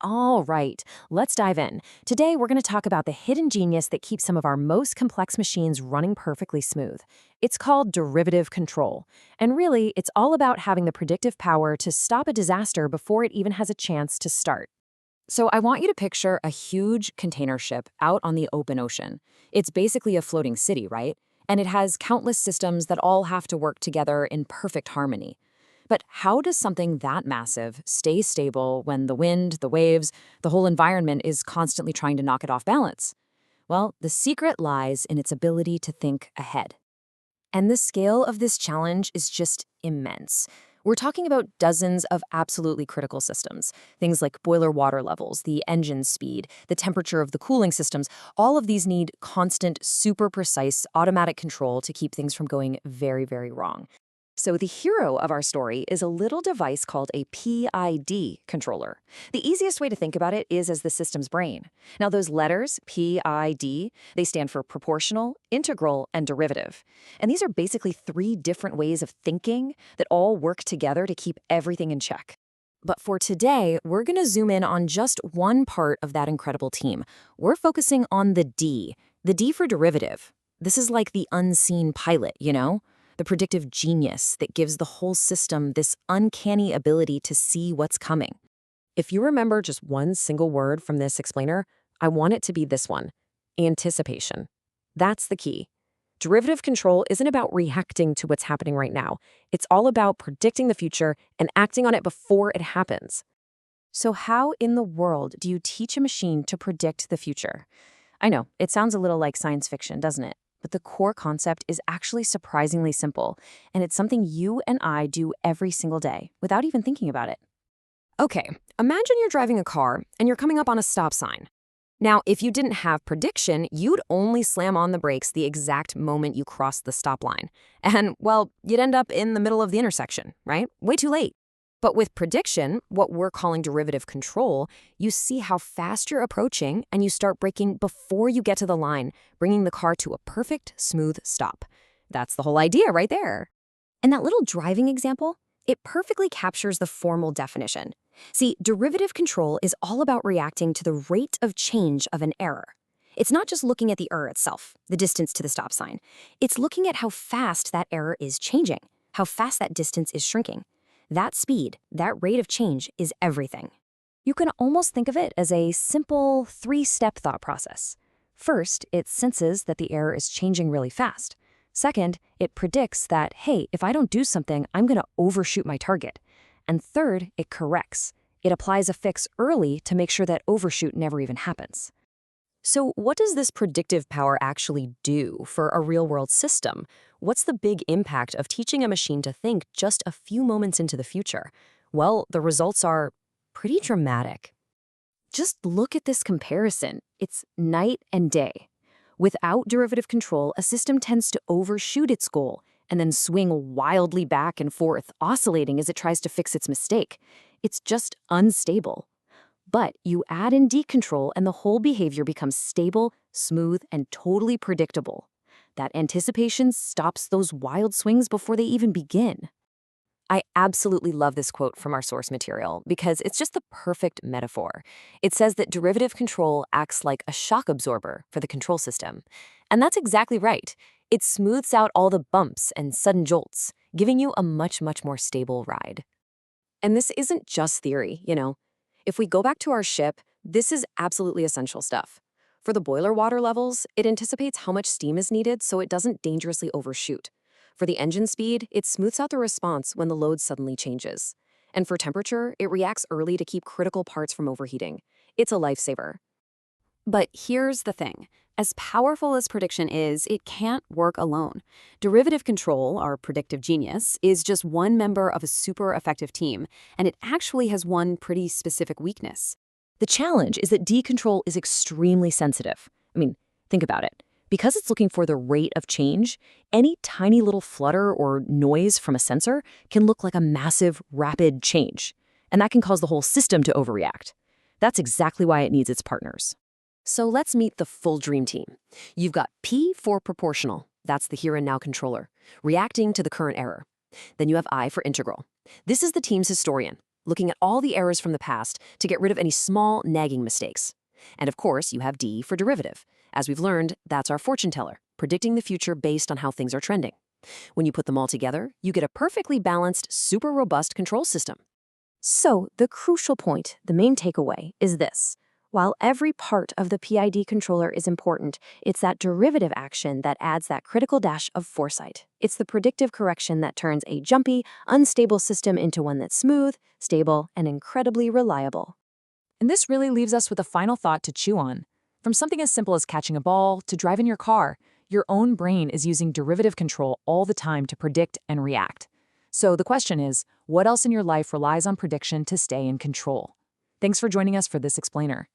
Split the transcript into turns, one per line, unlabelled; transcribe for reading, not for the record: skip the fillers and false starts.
All right, let's dive in. Today, we're going to talk about the hidden genius that keeps some of our most complex machines running perfectly smooth. It's called derivative control. And really, it's all about having the predictive power to stop a disaster before it even has a chance to start. So I want you to picture a huge container ship out on the open ocean. It's basically a floating city, right? And it has countless systems that all have to work together in perfect harmony. But how does something that massive stay stable when the wind, the waves, the whole environment is constantly trying to knock it off balance? Well, the secret lies in its ability to think ahead. And the scale of this challenge is just immense. We're talking about dozens of absolutely critical systems. Things like boiler water levels, the engine speed, the temperature of the cooling systems. All of these need constant, super precise automatic control to keep things from going very, very wrong. So the hero of our story is a little device called a PID controller. The easiest way to think about it is as the system's brain. Now those letters, PID, they stand for proportional, integral, and derivative. And these are basically three different ways of thinking that all work together to keep everything in check. But for today, we're going to zoom in on just one part of that incredible team. We're focusing on the D for derivative. This is like the unseen pilot, the predictive genius that gives the whole system this uncanny ability to see what's coming. If you remember just one single word from this explainer, I want it to be this one: anticipation. That's the key. Derivative control isn't about reacting to what's happening right now. It's all about predicting the future and acting on it before it happens. So how in the world do you teach a machine to predict the future? I know, it sounds a little like science fiction, doesn't it? But the core concept is actually surprisingly simple, and it's something you and I do every single day without even thinking about it. Okay, imagine you're driving a car and you're coming up on a stop sign. Now, if you didn't have prediction, you'd only slam on the brakes the exact moment you cross the stop line. And, well, you'd end up in the middle of the intersection, right? Way too late. But with prediction, what we're calling derivative control, you see how fast you're approaching and you start braking before you get to the line, bringing the car to a perfect, smooth stop. That's the whole idea right there. And that little driving example, it perfectly captures the formal definition. See, derivative control is all about reacting to the rate of change of an error. It's not just looking at the error itself, the distance to the stop sign. It's looking at how fast that error is changing, how fast that distance is shrinking. That speed, that rate of change is everything. You can almost think of it as a simple three-step thought process. First, it senses that the error is changing really fast. Second, it predicts that, hey, if I don't do something, I'm going to overshoot my target. And third, it corrects. It applies a fix early to make sure that overshoot never even happens. So what does this predictive power actually do for a real-world system? What's the big impact of teaching a machine to think just a few moments into the future? Well, the results are pretty dramatic. Just look at this comparison. It's night and day. Without derivative control, a system tends to overshoot its goal and then swing wildly back and forth, oscillating as it tries to fix its mistake. It's just unstable. But you add in D control and the whole behavior becomes stable, smooth, and totally predictable. That anticipation stops those wild swings before they even begin. I absolutely love this quote from our source material because it's just the perfect metaphor. It says that derivative control acts like a shock absorber for the control system. And that's exactly right. It smooths out all the bumps and sudden jolts, giving you a much, much more stable ride. And this isn't just theory, If we go back to our ship, this is absolutely essential stuff. For the boiler water levels, it anticipates how much steam is needed so it doesn't dangerously overshoot. For the engine speed, it smooths out the response when the load suddenly changes. And for temperature, it reacts early to keep critical parts from overheating. It's a lifesaver. But here's the thing. As powerful as prediction is, it can't work alone. Derivative control, our predictive genius, is just one member of a super effective team, and it actually has one pretty specific weakness. The challenge is that D control is extremely sensitive. Think about it. Because it's looking for the rate of change, any tiny little flutter or noise from a sensor can look like a massive, rapid change. And that can cause the whole system to overreact. That's exactly why it needs its partners. So let's meet the full dream team. You've got P for proportional. That's the here and now controller, reacting to the current error. Then you have I for integral. This is the team's historian. looking at all the errors from the past to get rid of any small, nagging mistakes. And of course, you have D for derivative. As we've learned, that's our fortune teller, predicting the future based on how things are trending. When you put them all together, you get a perfectly balanced, super robust control system.
So, the crucial point, the main takeaway, is this. While every part of the PID controller is important, it's that derivative action that adds that critical dash of foresight. It's the predictive correction that turns a jumpy, unstable system into one that's smooth, stable, and incredibly reliable.
And this really leaves us with a final thought to chew on. From something as simple as catching a ball to driving your car, your own brain is using derivative control all the time to predict and react. So the question is, what else in your life relies on prediction to stay in control? Thanks for joining us for this explainer.